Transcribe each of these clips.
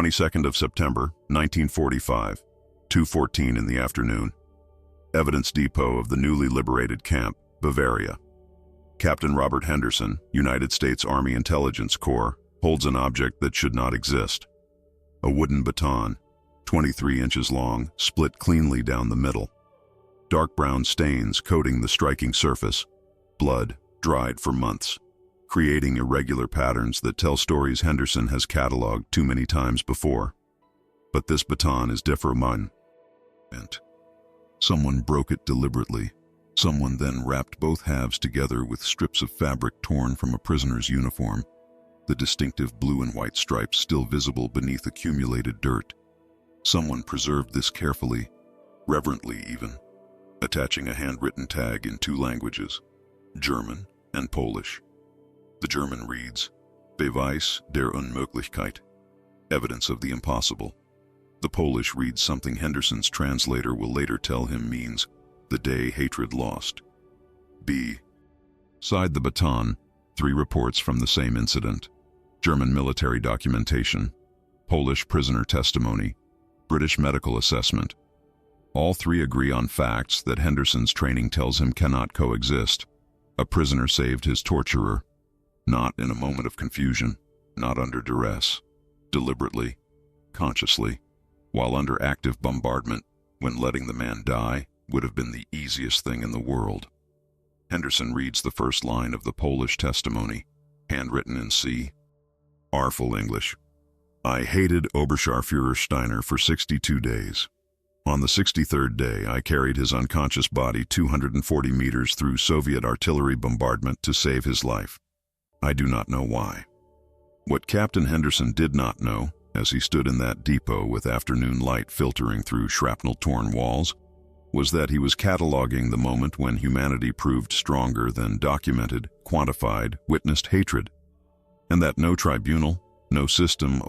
22nd of September, 1945, 2:14 in the afternoon. Evidence depot of the newly liberated camp, Bavaria. Captain Robert Henderson, United States Army Intelligence Corps, holds an object that should not exist. A wooden baton, 23 inches long, split cleanly down the middle. Dark brown stains coating the striking surface. Blood, dried for months, creating irregular patterns that tell stories Henderson has cataloged too many times before. But this baton is different. Someone broke it deliberately. Someone then wrapped both halves together with strips of fabric torn from a prisoner's uniform, the distinctive blue and white stripes still visible beneath accumulated dirt. Someone preserved this carefully, reverently even, attaching a handwritten tag in 2 languages, German and Polish. The German reads, Beweis der Unmöglichkeit, evidence of the impossible. The Polish reads something Henderson's translator will later tell him means, the day hatred lost. Beside the baton, 3 reports from the same incident. German military documentation, Polish prisoner testimony, British medical assessment. All 3 agree on facts that Henderson's training tells him cannot coexist. A prisoner saved his torturer, not in a moment of confusion, not under duress, deliberately, consciously, while under active bombardment, when letting the man die would have been the easiest thing in the world. Henderson reads the first line of the Polish testimony, handwritten in C. Full English. I hated Oberscharführer Steiner for 62 days. On the 63rd day, I carried his unconscious body 240 meters through Soviet artillery bombardment to save his life. I do not know why. What Captain Henderson did not know, as he stood in that depot with afternoon light filtering through shrapnel-torn walls, was that he was cataloging the moment when humanity proved stronger than documented, quantified, witnessed hatred, and that no tribunal, no system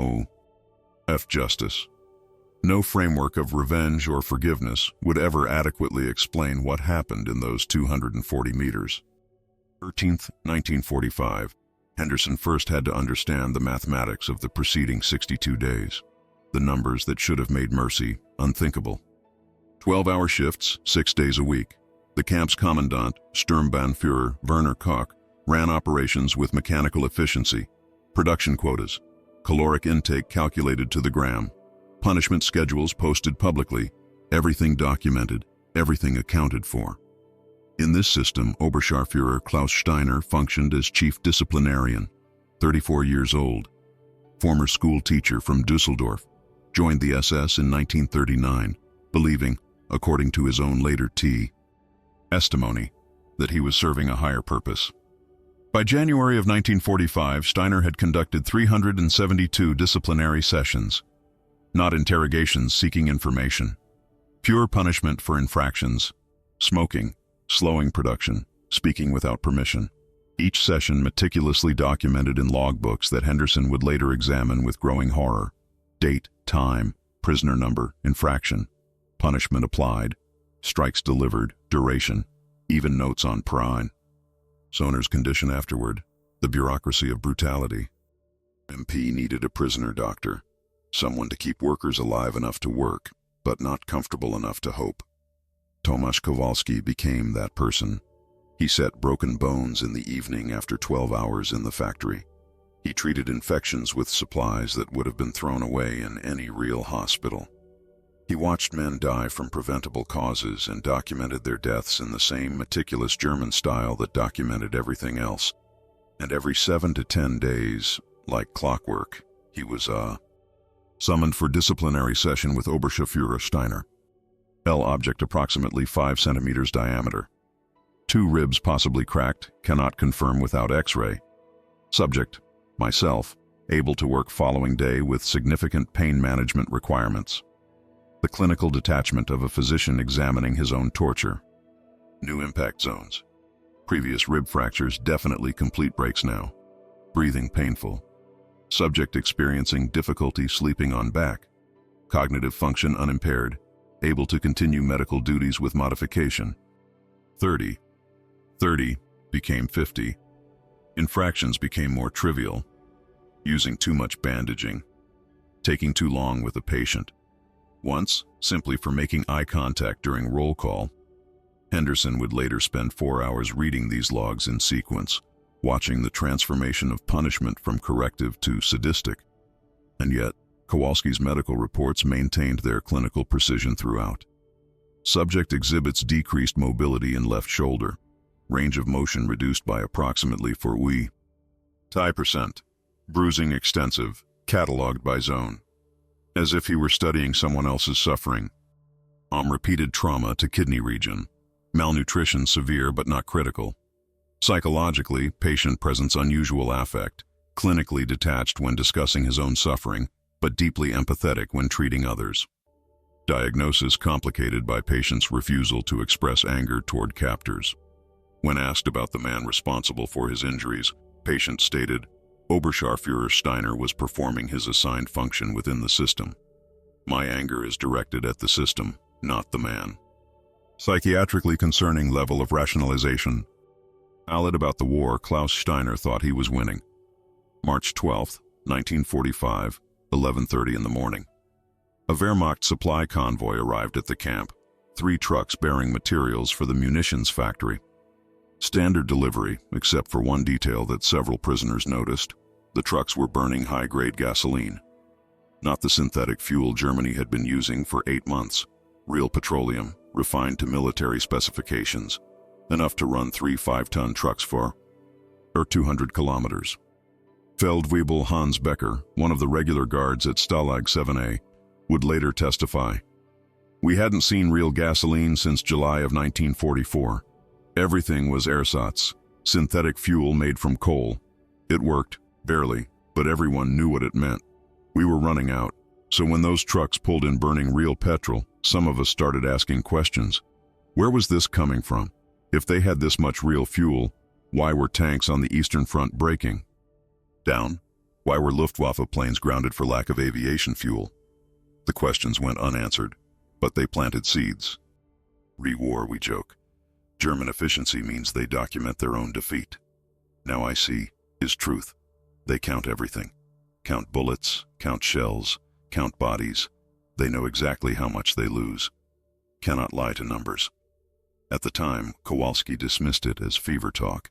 of justice, no framework of revenge or forgiveness would ever adequately explain what happened in those 240 meters. 13th, 1945, Henderson first had to understand the mathematics of the preceding 62 days, the numbers that should have made mercy unthinkable. 12-hour shifts, 6 days a week. The camp's commandant, Sturmbannführer Werner Koch, ran operations with mechanical efficiency, production quotas, caloric intake calculated to the gram, punishment schedules posted publicly, everything documented, everything accounted for. In this system, Oberscharführer Klaus Steiner functioned as chief disciplinarian, 34 years old, former school teacher from Dusseldorf, joined the SS in 1939, believing, according to his own later testimony, that he was serving a higher purpose. By January of 1945, Steiner had conducted 372 disciplinary sessions, not interrogations seeking information, pure punishment for infractions, smoking, slowing production, speaking without permission. Each session meticulously documented in logbooks that Henderson would later examine with growing horror. Date, time, prisoner number, infraction, punishment applied, strikes delivered, duration, even notes on prine. Soner's condition afterward, the bureaucracy of brutality. MP needed a prisoner doctor, someone to keep workers alive enough to work, but not comfortable enough to hope. Tomasz Kowalski became that person. He set broken bones in the evening after 12 hours in the factory. He treated infections with supplies that would have been thrown away in any real hospital. He watched men die from preventable causes and documented their deaths in the same meticulous German style that documented everything else. And every 7 to 10 days, like clockwork, he was summoned for disciplinary session with Oberscharführer Steiner. L object approximately 5 centimeters diameter. 2 ribs possibly cracked, cannot confirm without X-ray. Subject, myself, able to work following day with significant pain management requirements. The clinical detachment of a physician examining his own torture. New impact zones. Previous rib fractures definitely complete breaks now. Breathing painful. Subject experiencing difficulty sleeping on back. Cognitive function unimpaired. Able to continue medical duties with modification. 30 became 50. Infractions became more trivial. Using too much bandaging. taking too long with a patient. Once, simply for making eye contact during roll call. Henderson would later spend 4 hours reading these logs in sequence, watching the transformation of punishment from corrective to sadistic. And yet, Kowalski's medical reports maintained their clinical precision throughout. Subject exhibits decreased mobility in left shoulder, range of motion reduced by approximately 4 tie %, bruising extensive, catalogued by zone. As if he were studying someone else's suffering. Repeated trauma to kidney region. Malnutrition severe but not critical. Psychologically, patient presents unusual affect, clinically detached when discussing his own suffering, but deeply empathetic when treating others. Diagnosis complicated by patient's refusal to express anger toward captors. When asked about the man responsible for his injuries, patient stated, Oberscharführer Steiner was performing his assigned function within the system. My anger is directed at the system, not the man. Psychiatrically concerning level of rationalization. Allied about the war, Klaus Steiner thought he was winning. March 12, 1945, 11:30 in the morning. A Wehrmacht supply convoy arrived at the camp, 3 trucks bearing materials for the munitions factory. Standard delivery, except for one detail that several prisoners noticed. The trucks were burning high-grade gasoline. Not the synthetic fuel Germany had been using for 8 months. Real petroleum, refined to military specifications. Enough to run 3 5-ton trucks for 200 kilometers. Feldwebel Hans Becker, one of the regular guards at Stalag 7A, would later testify. We hadn't seen real gasoline since July of 1944. Everything was ersatz, synthetic fuel made from coal. It worked, barely, but everyone knew what it meant. We were running out, so when those trucks pulled in burning real petrol, some of us started asking questions. Where was this coming from? If they had this much real fuel, why were tanks on the Eastern Front breaking down? Why were Luftwaffe planes grounded for lack of aviation fuel? The questions went unanswered, but they planted seeds. Re-war, we joke. German efficiency means they document their own defeat. Now I see, is truth. They count everything. Count bullets, count shells, count bodies. They know exactly how much they lose. Cannot lie to numbers. At the time, Kowalski dismissed it as fever talk.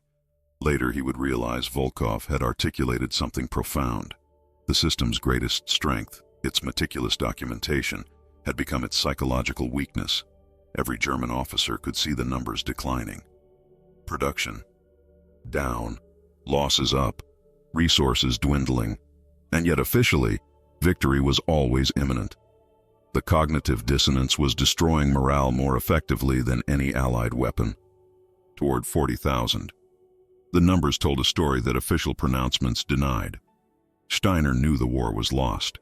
Later he would realize Volkov had articulated something profound. The system's greatest strength, its meticulous documentation, had become its psychological weakness. Every German officer could see the numbers declining. Production down, losses up, resources dwindling, and yet officially, victory was always imminent. The cognitive dissonance was destroying morale more effectively than any Allied weapon. Toward 40,000. The numbers told a story that official pronouncements denied. Steiner knew the war was lost,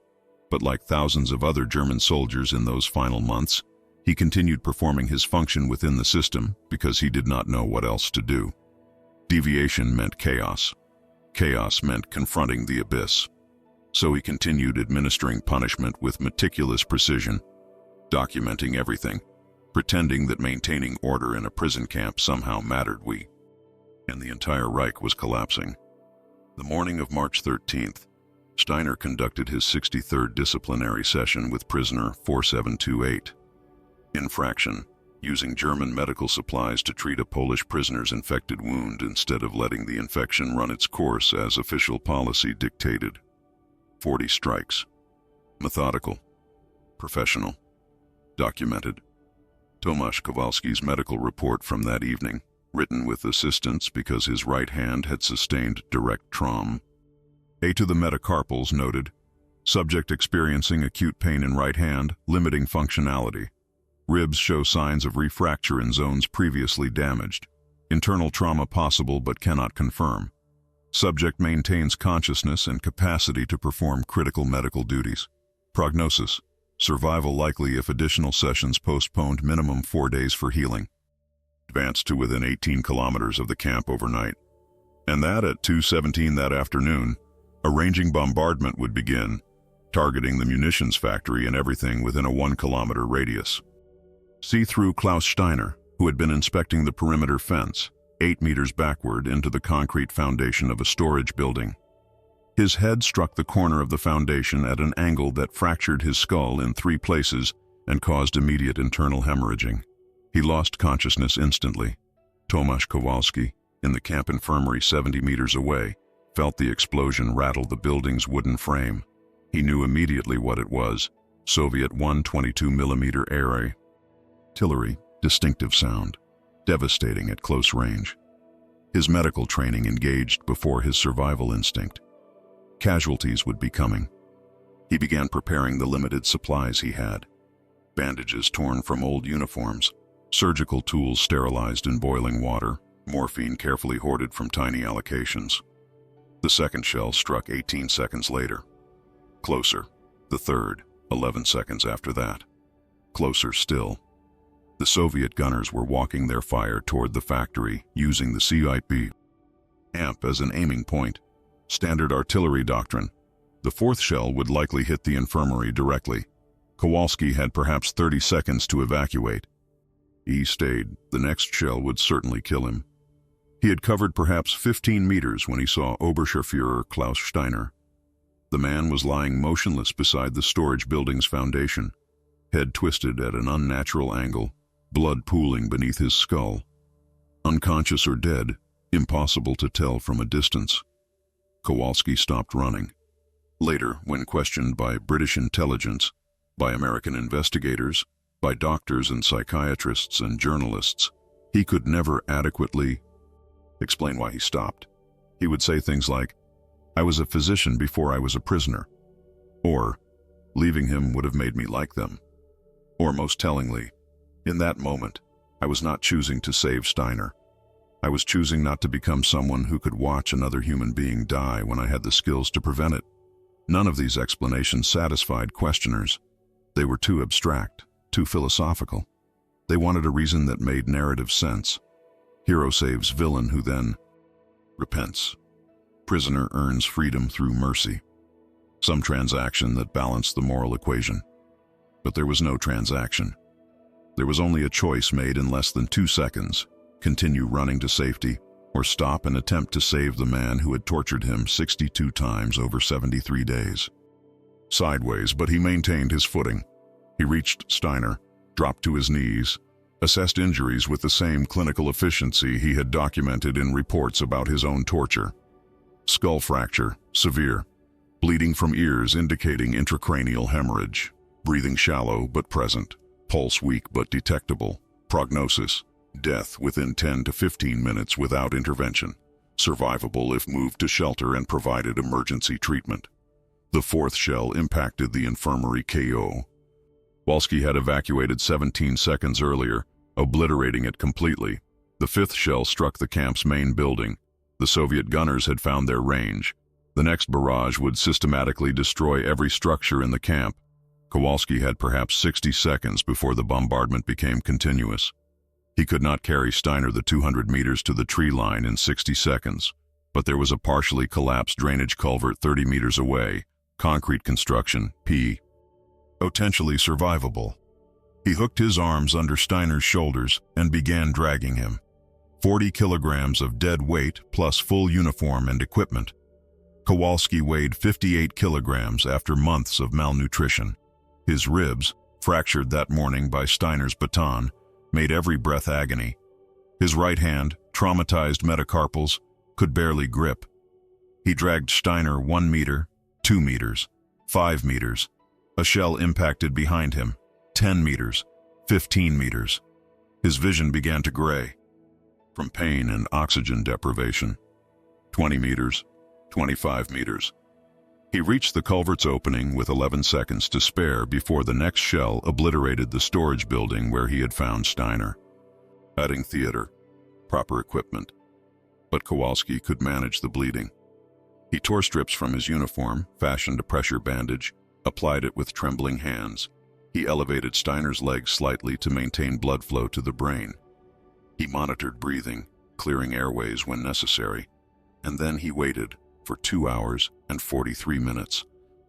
but like thousands of other German soldiers in those final months, he continued performing his function within the system because he did not know what else to do. Deviation meant chaos. Chaos meant confronting the abyss. So he continued administering punishment with meticulous precision, documenting everything, pretending that maintaining order in a prison camp somehow mattered. And the entire Reich was collapsing. The morning of March 13th, Steiner conducted his 63rd disciplinary session with prisoner 4728. Infraction, using German medical supplies to treat a Polish prisoner's infected wound instead of letting the infection run its course as official policy dictated. 40 strikes. Methodical. Professional. Documented. Tomasz Kowalski's medical report from that evening, written with assistance because his right hand had sustained direct trauma. A to the metacarpals noted, subject experiencing acute pain in right hand, limiting functionality. Ribs show signs of refracture in zones previously damaged. Internal trauma possible but cannot confirm. Subject maintains consciousness and capacity to perform critical medical duties. Prognosis: survival likely if additional sessions postponed, minimum 4 days for healing. Advanced to within 18 kilometers of the camp overnight. And that at 2:17 that afternoon, arranging bombardment would begin, targeting the munitions factory and everything within a 1-kilometer radius. See through Klaus Steiner, who had been inspecting the perimeter fence, 8 meters backward into the concrete foundation of a storage building. His head struck the corner of the foundation at an angle that fractured his skull in 3 places and caused immediate internal hemorrhaging. He lost consciousness instantly. Tomasz Kowalski, in the camp infirmary 70 meters away, felt the explosion rattle the building's wooden frame. He knew immediately what it was: Soviet 122mm air artillery, distinctive sound, devastating at close range. His medical training engaged before his survival instinct. Casualties would be coming. He began preparing the limited supplies he had: bandages torn from old uniforms, surgical tools sterilized in boiling water, morphine carefully hoarded from tiny allocations. The second shell struck 18 seconds later. Closer. The third, 11 seconds after that. Closer still. The Soviet gunners were walking their fire toward the factory, using the CIP amp as an aiming point. Standard artillery doctrine. The fourth shell would likely hit the infirmary directly. Kowalski had perhaps 30 seconds to evacuate. He stayed. The next shell would certainly kill him. He had covered perhaps 15 meters when he saw Oberscharführer Klaus Steiner. The man was lying motionless beside the storage building's foundation, head twisted at an unnatural angle, blood pooling beneath his skull. Unconscious or dead, impossible to tell from a distance. Kowalski stopped running. Later, when questioned by British intelligence, by American investigators, by doctors and psychiatrists and journalists, he could never adequately explain why he stopped. He would say things like, "I was a physician before I was a prisoner," or, "Leaving him would have made me like them," or most tellingly, "In that moment, I was not choosing to save Steiner. I was choosing not to become someone who could watch another human being die when I had the skills to prevent it." None of these explanations satisfied questioners. They were too abstract, too philosophical. They wanted a reason that made narrative sense. Hero saves villain who then repents. Prisoner earns freedom through mercy. Some transaction that balanced the moral equation. But there was no transaction. There was only a choice made in less than 2 seconds: continue running to safety, or stop and attempt to save the man who had tortured him 62 times over 73 days. Sideways, but he maintained his footing. He reached Steiner, dropped to his knees, assessed injuries with the same clinical efficiency he had documented in reports about his own torture. Skull fracture, severe. Bleeding from ears indicating intracranial hemorrhage. Breathing shallow but present. Pulse weak but detectable. Prognosis: death within 10 to 15 minutes without intervention. Survivable if moved to shelter and provided emergency treatment. The fourth shell impacted the infirmary KO. Kowalski had evacuated 17 seconds earlier, obliterating it completely. The fifth shell struck the camp's main building. The Soviet gunners had found their range. The next barrage would systematically destroy every structure in the camp. Kowalski had perhaps 60 seconds before the bombardment became continuous. He could not carry Steiner the 200 meters to the tree line in 60 seconds, but there was a partially collapsed drainage culvert 30 meters away, concrete construction, potentially survivable. He hooked his arms under Steiner's shoulders and began dragging him. 40 kilograms of dead weight plus full uniform and equipment. Kowalski weighed 58 kilograms after months of malnutrition. His ribs, fractured that morning by Steiner's baton, made every breath agony. His right hand, traumatized metacarpals, could barely grip. He dragged Steiner 1 meter, 2 meters, 5 meters. A shell impacted behind him, 10 meters, 15 meters. His vision began to gray from pain and oxygen deprivation. 20 meters, 25 meters. He reached the culvert's opening with 11 seconds to spare before the next shell obliterated the storage building where he had found Steiner. Adding theater, proper equipment. But Kowalski could manage the bleeding. He tore strips from his uniform, fashioned a pressure bandage, applied it with trembling hands. He elevated Steiner's legs slightly to maintain blood flow to the brain. He monitored breathing, clearing airways when necessary, and then he waited for 2 hours and 43 minutes,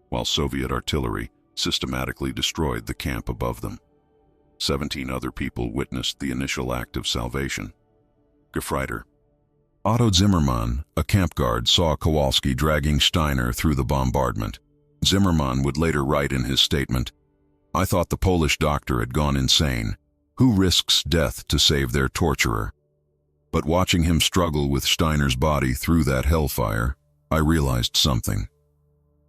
while Soviet artillery systematically destroyed the camp above them. 17 other people witnessed the initial act of salvation. Gefreiter. Otto Zimmermann, a camp guard, saw Kowalski dragging Steiner through the bombardment. Zimmermann would later write in his statement, "I thought the Polish doctor had gone insane. Who risks death to save their torturer?" But watching him struggle with Steiner's body through that hellfire, I realized something.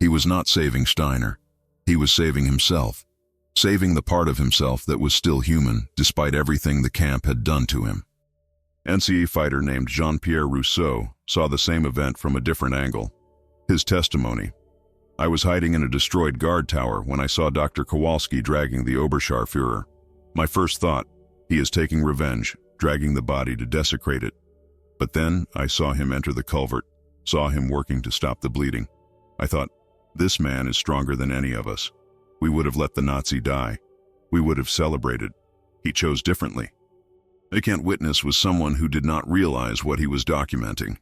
He was not saving Steiner. He was saving himself. Saving the part of himself that was still human, despite everything the camp had done to him. NCE fighter named Jean-Pierre Rousseau saw the same event from a different angle. His testimony: "I was hiding in a destroyed guard tower when I saw Dr. Kowalski dragging the Oberscharführer. My first thought, he is taking revenge, dragging the body to desecrate it. But then I saw him enter the culvert, saw him working to stop the bleeding. I thought, this man is stronger than any of us. We would have let the Nazi die. We would have celebrated. He chose differently." Vacant witness was someone who did not realize what he was documenting.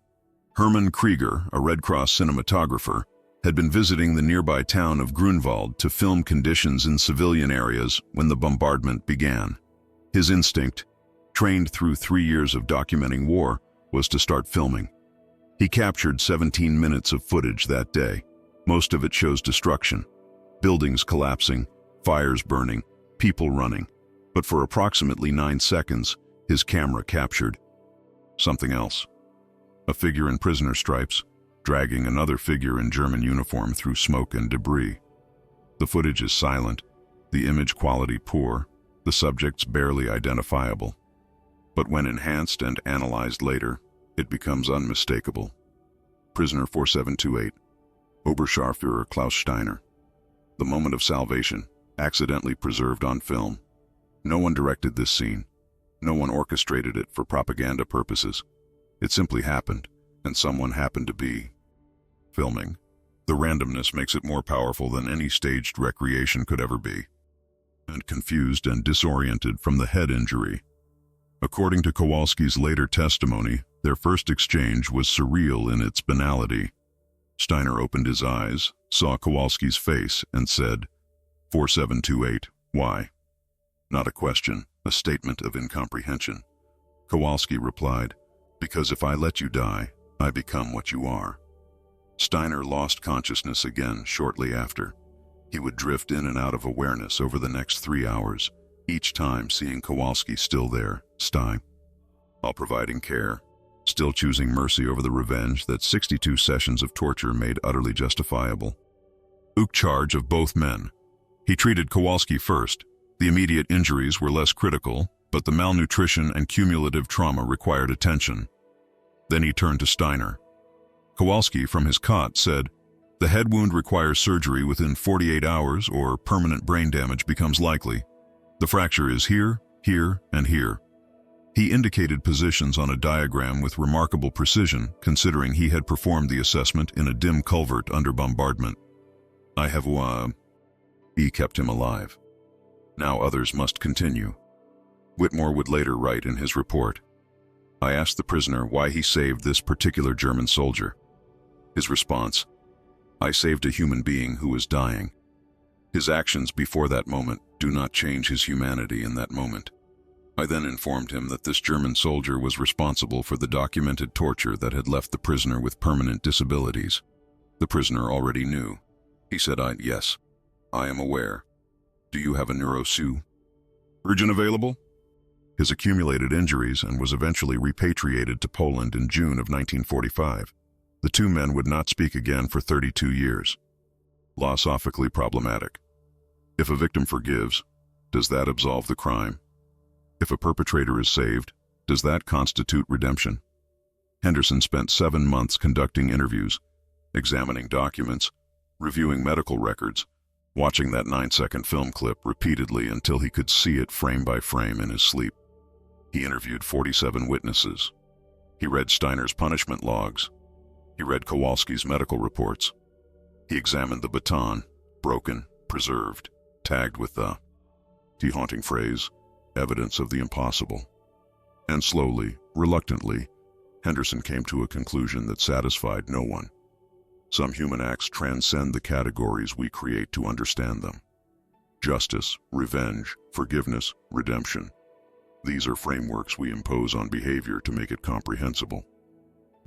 Hermann Krieger, a Red Cross cinematographer, had been visiting the nearby town of Grunwald to film conditions in civilian areas when the bombardment began. His instinct, trained through 3 years of documenting war, was to start filming. He captured 17 minutes of footage that day. Most of it shows destruction, buildings collapsing, fires burning, people running. But for approximately 9 seconds, his camera captured something else. A figure in prisoner stripes, dragging another figure in German uniform through smoke and debris. The footage is silent, the image quality poor, the subjects barely identifiable. But when enhanced and analyzed later, it becomes unmistakable. Prisoner 4728, Oberscharführer Klaus Steiner. The moment of salvation, accidentally preserved on film. No one directed this scene. No one orchestrated it for propaganda purposes. It simply happened, and someone happened to be filming. The randomness makes it more powerful than any staged recreation could ever be. And confused and disoriented from the head injury. According to Kowalski's later testimony, their first exchange was surreal in its banality. Steiner opened his eyes, saw Kowalski's face, and said, "4728, why?" Not a question, a statement of incomprehension. Kowalski replied, "Because if I let you die, I become what you are." Steiner lost consciousness again shortly after. He would drift in and out of awareness over the next 3 hours, each time seeing Kowalski still there, while providing care, still choosing mercy over the revenge that 62 sessions of torture made utterly justifiable. Took charge of both men. He treated Kowalski first. The immediate injuries were less critical, but the malnutrition and cumulative trauma required attention. Then he turned to Steiner. Kowalski, from his cot, said, "The head wound requires surgery within 48 hours or permanent brain damage becomes likely. The fracture is here, here, and here." He indicated positions on a diagram with remarkable precision, considering he had performed the assessment in a dim culvert under bombardment. He kept him alive. Now others must continue. Whitmore would later write in his report, "I asked the prisoner why he saved this particular German soldier. His response, 'I saved a human being who was dying.' His actions before that moment do not change his humanity in that moment. I then informed him that this German soldier was responsible for the documented torture that had left the prisoner with permanent disabilities. The prisoner already knew. He said, yes, I am aware. Do you have a neuro-surgeon available?" His accumulated injuries and was eventually repatriated to Poland in June of 1945. The two men would not speak again for 32 years. Philosophically problematic. If a victim forgives, does that absolve the crime? If a perpetrator is saved, does that constitute redemption? Henderson spent 7 months conducting interviews, examining documents, reviewing medical records, watching that 9-second film clip repeatedly until he could see it frame by frame in his sleep. He interviewed 47 witnesses. He read Steiner's punishment logs. He read Kowalski's medical reports. He examined the baton, broken, preserved, tagged with the haunting phrase, "evidence of the impossible." And slowly, reluctantly, Henderson came to a conclusion that satisfied no one. Some human acts transcend the categories we create to understand them. Justice, revenge, forgiveness, redemption. These are frameworks we impose on behavior to make it comprehensible.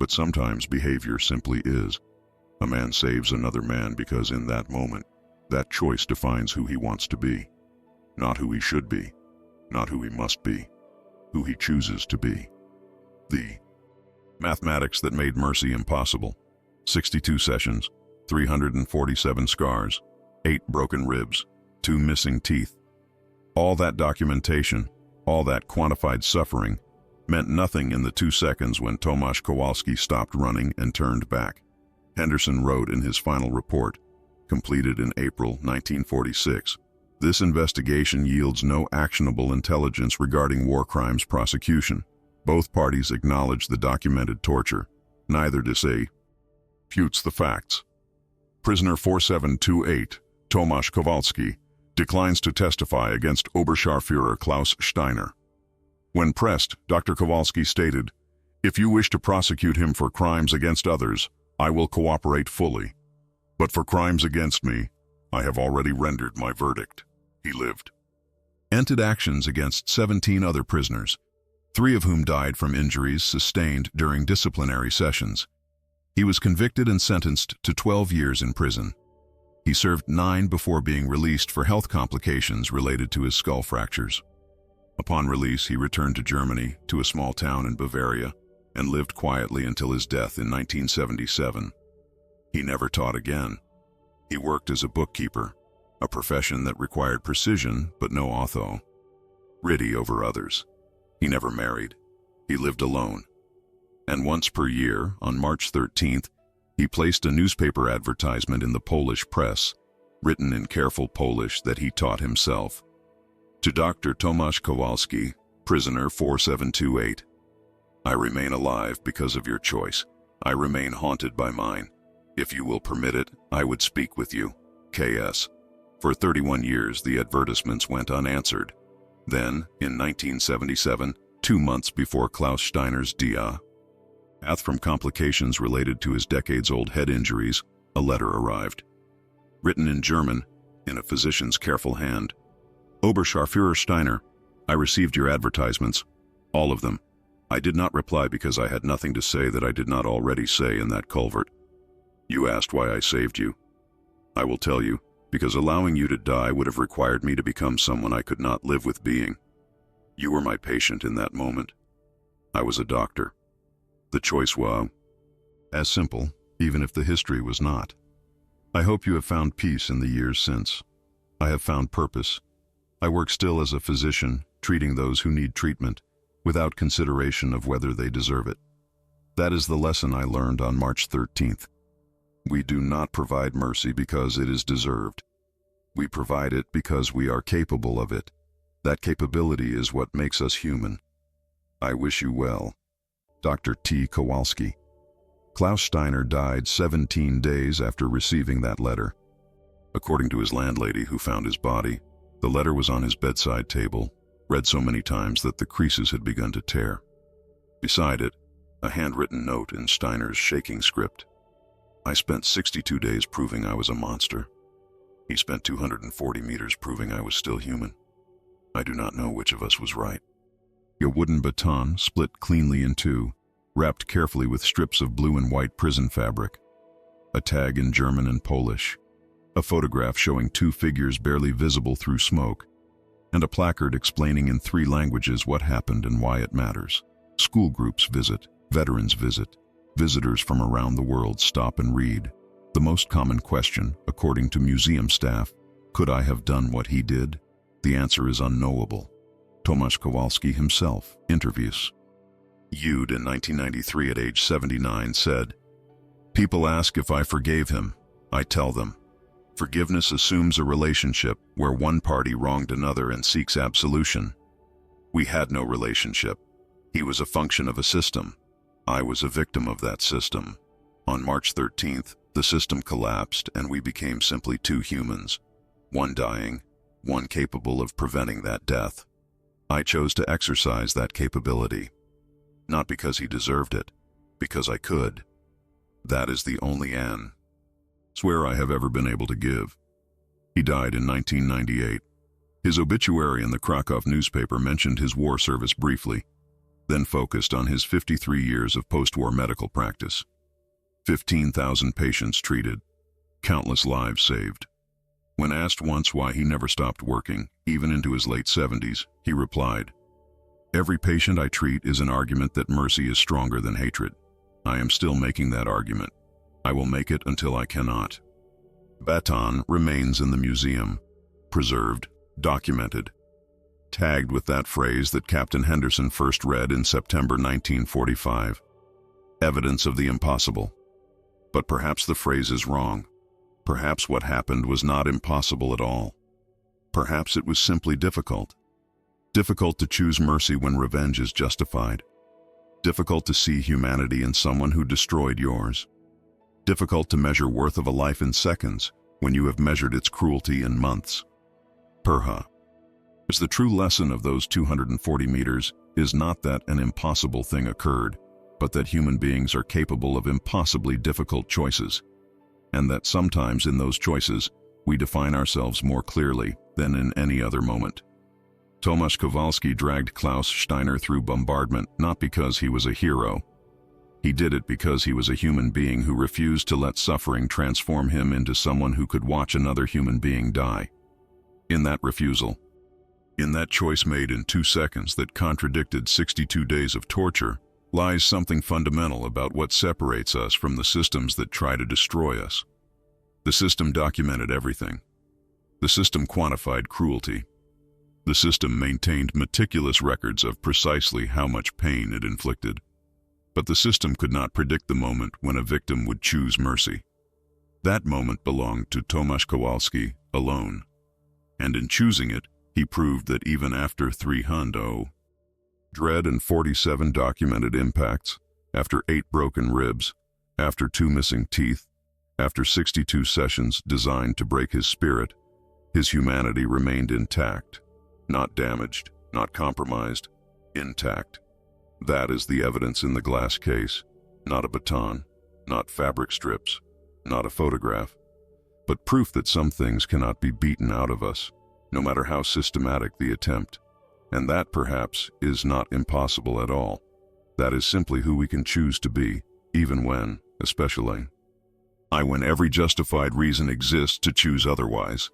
But sometimes behavior simply is. A man saves another man because in that moment, that choice defines who he wants to be. Not who he should be, not who he must be, who he chooses to be. The mathematics that made mercy impossible. 62 sessions, 347 scars, 8 broken ribs, 2 missing teeth. All that documentation, all that quantified suffering, meant nothing in the 2 seconds when Tomasz Kowalski stopped running and turned back. Henderson wrote in his final report, completed in April 1946, "This investigation yields no actionable intelligence regarding war crimes prosecution. Both parties acknowledge the documented torture. Neither disputes the facts. Prisoner 4728, Tomasz Kowalski, declines to testify against Oberscharführer Klaus Steiner." When pressed, Dr. Kowalski stated, "If you wish to prosecute him for crimes against others, I will cooperate fully. But for crimes against me, I have already rendered my verdict." He lived. Entered actions against 17 other prisoners, 3 of whom died from injuries sustained during disciplinary sessions. He was convicted and sentenced to 12 years in prison. He served 9 before being released for health complications related to his skull fractures. Upon release, he returned to Germany, to a small town in Bavaria, and lived quietly until his death in 1977. He never taught again. He worked as a bookkeeper, a profession that required precision but no authority over others. He never married. He lived alone. And once per year, on March 13th, he placed a newspaper advertisement in the Polish press, written in careful Polish that he taught himself. To Dr. Tomasz Kowalski, prisoner 4728, I remain alive because of your choice. I remain haunted by mine. If you will permit it, I would speak with you. K.S. For 31 years, the advertisements went unanswered. Then, in 1977, 2 months before Klaus Steiner's death from complications related to his decades-old head injuries, a letter arrived. Written in German, in a physician's careful hand. Oberscharführer Steiner, I received your advertisements, all of them. I did not reply because I had nothing to say that I did not already say in that culvert. You asked why I saved you. I will tell you, because allowing you to die would have required me to become someone I could not live with being. You were my patient in that moment. I was a doctor. The choice was as simple, even if the history was not. I hope you have found peace in the years since. I have found purpose. I work still as a physician, treating those who need treatment, without consideration of whether they deserve it. That is the lesson I learned on March 13th. We do not provide mercy because it is deserved. We provide it because we are capable of it. That capability is what makes us human. I wish you well. Dr. T. Kowalski. Klaus Steiner died 17 days after receiving that letter. According to his landlady who found his body, the letter was on his bedside table, read so many times that the creases had begun to tear. Beside it, a handwritten note in Steiner's shaking script. I spent 62 days proving I was a monster. He spent 240 meters proving I was still human. I do not know which of us was right. A wooden baton split cleanly in 2, wrapped carefully with strips of blue and white prison fabric. A tag in German and Polish. A photograph showing 2 figures barely visible through smoke. And a placard explaining in 3 languages what happened and why it matters. School groups visit, veterans visit, visitors from around the world stop and read. The most common question, according to museum staff, could I have done what he did? The answer is unknowable. Tomasz Kowalski himself, interviews. Eude in 1993 at age 79 said, "People ask if I forgave him. I tell them, forgiveness assumes a relationship where one party wronged another and seeks absolution. We had no relationship. He was a function of a system. I was a victim of that system. On March 13th, the system collapsed and we became simply 2 humans, one dying, one capable of preventing that death. I chose to exercise that capability. Not because he deserved it, because I could. That is the only swear I have ever been able to give." He died in 1998. His obituary in the Krakow newspaper mentioned his war service briefly. then focused on his 53 years of post-war medical practice. 15,000 patients treated, countless lives saved. When asked once why he never stopped working, even into his late 70s, he replied, "Every patient I treat is an argument that mercy is stronger than hatred. I am still making that argument. I will make it until I cannot." Baton remains in the museum, preserved, documented, tagged with that phrase that Captain Henderson first read in September 1945. Evidence of the impossible. But perhaps the phrase is wrong. Perhaps what happened was not impossible at all. Perhaps it was simply difficult. Difficult to choose mercy when revenge is justified. Difficult to see humanity in someone who destroyed yours. Difficult to measure worth of a life in seconds when you have measured its cruelty in months. Perha. As the true lesson of those 240 meters is not that an impossible thing occurred, but that human beings are capable of impossibly difficult choices, and that sometimes in those choices we define ourselves more clearly than in any other moment. Tomasz Kowalski dragged Klaus Steiner through bombardment not because he was a hero. He did it because he was a human being who refused to let suffering transform him into someone who could watch another human being die. In that refusal, in that choice made in 2 seconds that contradicted 62 days of torture, lies something fundamental about what separates us from the systems that try to destroy us. The system documented everything. The system quantified cruelty. The system maintained meticulous records of precisely how much pain it inflicted. But the system could not predict the moment when a victim would choose mercy. That moment belonged to Tomasz Kowalski alone. And in choosing it, he proved that even after 300 dread and 47 documented impacts, after 8 broken ribs, after 2 missing teeth, after 62 sessions designed to break his spirit, his humanity remained intact, not damaged, not compromised, intact. That is the evidence in the glass case, not a baton, not fabric strips, not a photograph, but proof that some things cannot be beaten out of us, no matter how systematic the attempt. And that, perhaps, is not impossible at all. That is simply who we can choose to be, even when, especially, when every justified reason exists to choose otherwise.